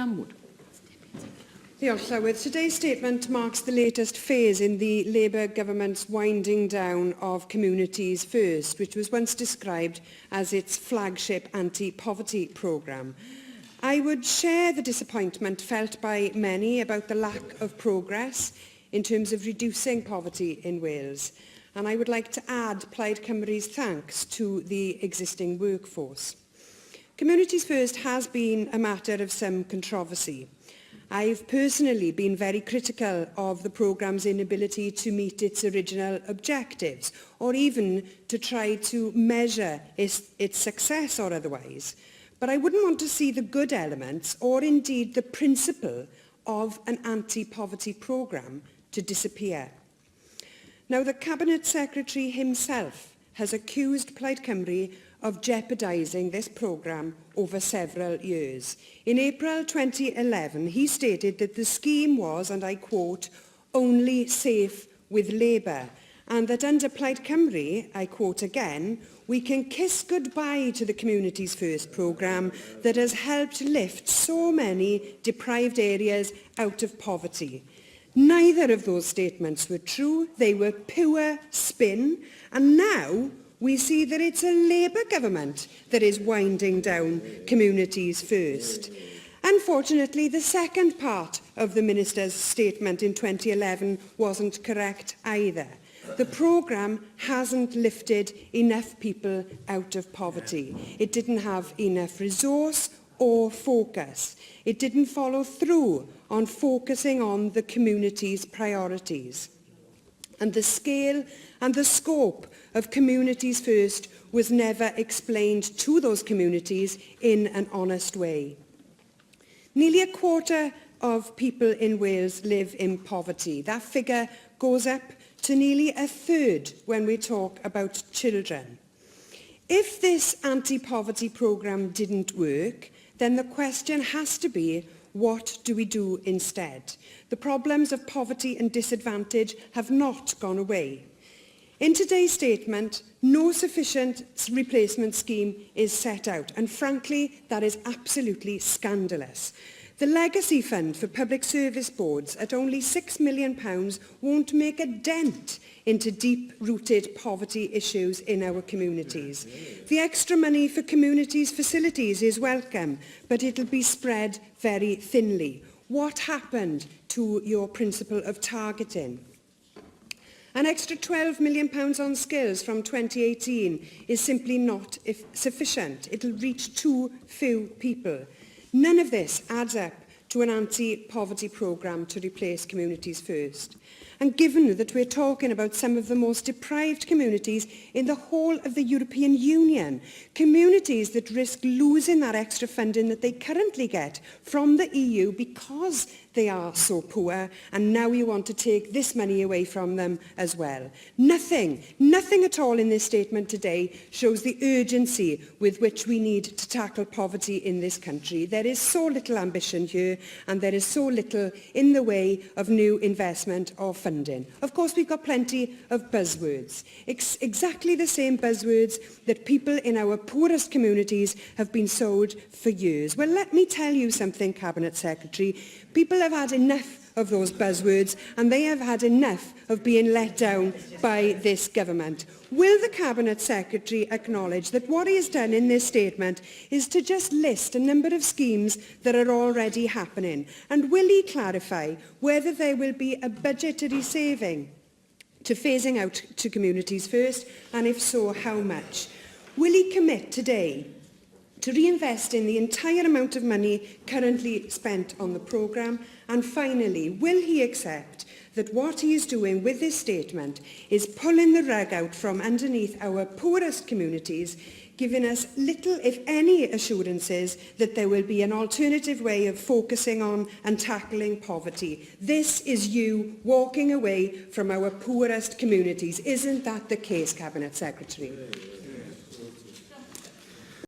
Leanne Wood. Diolch, Llafur. Today's statement marks the latest phase in the Labour government's winding down of Communities First, which was once described as its flagship anti-poverty programme. I would share the disappointment felt by many about the lack of progress in terms of reducing poverty in Wales, and I would like to add Plaid Cymru's thanks to the existing workforce. Communities First has been a matter of some controversy. I've personally been very critical of the programme's inability to meet its original objectives, or even to try to measure its success or otherwise. But I wouldn't want to see the good elements, or indeed the principle of an anti-poverty programme, to disappear. Now, the Cabinet Secretary himself has accused Plaid Cymru of jeopardising this programme over several years. In April 2011, he stated that the scheme was, and I quote, only safe with Labour, and that under Plaid Cymru, I quote again, we can kiss goodbye to the Communities First programme that has helped lift so many deprived areas out of poverty. Neither of those statements were true. They were pure spin, and now we see that it's a Labour government that is winding down Communities First. Unfortunately, the second part of the Minister's statement in 2011 wasn't correct either. The programme hasn't lifted enough people out of poverty. It didn't have enough resource or focus. It didn't follow through on focusing on the community's priorities. And the scale and the scope of Communities First was never explained to those communities in an honest way. Nearly a quarter of people in Wales live in poverty. That figure goes up to nearly a third when we talk about children. If this anti-poverty programme didn't work, then the question has to be, what do we do instead? The problems of poverty and disadvantage have not gone away. In today's statement, no sufficient replacement scheme is set out, and frankly, that is absolutely scandalous. The legacy fund for public service boards at only £6 million won't make a dent into deep-rooted poverty issues in our communities. The extra money for communities' facilities is welcome, but it'll be spread very thinly. What happened to your principle of targeting? An extra £12 million on skills from 2018 is simply not sufficient. It'll reach too few people. None of this adds up to an anti-poverty programme to replace Communities First. And given that we're talking about some of the most deprived communities in the whole of the European Union, communities that risk losing that extra funding that they currently get from the EU because they are so poor, and now you want to take this money away from them as well. Nothing at all in this statement today shows the urgency with which we need to tackle poverty in this country. There is so little ambition here, and there is so little in the way of new investment or funding. Of course, we've got plenty of buzzwords, exactly the same buzzwords that people in our poorest communities have been sold for years. Well, let me tell you something, Cabinet Secretary. People have had enough of those buzzwords, and they have had enough of being let down by this government. Will the Cabinet Secretary acknowledge that what he has done in this statement is to just list a number of schemes that are already happening? And will he clarify whether there will be a budgetary saving to phasing out to Communities First, and if so, how much? Will he commit today to reinvest in the entire amount of money currently spent on the programme? And finally, will he accept that what he is doing with this statement is pulling the rug out from underneath our poorest communities, giving us little, if any, assurances that there will be an alternative way of focusing on and tackling poverty? This is you walking away from our poorest communities. Isn't that the case, Cabinet Secretary?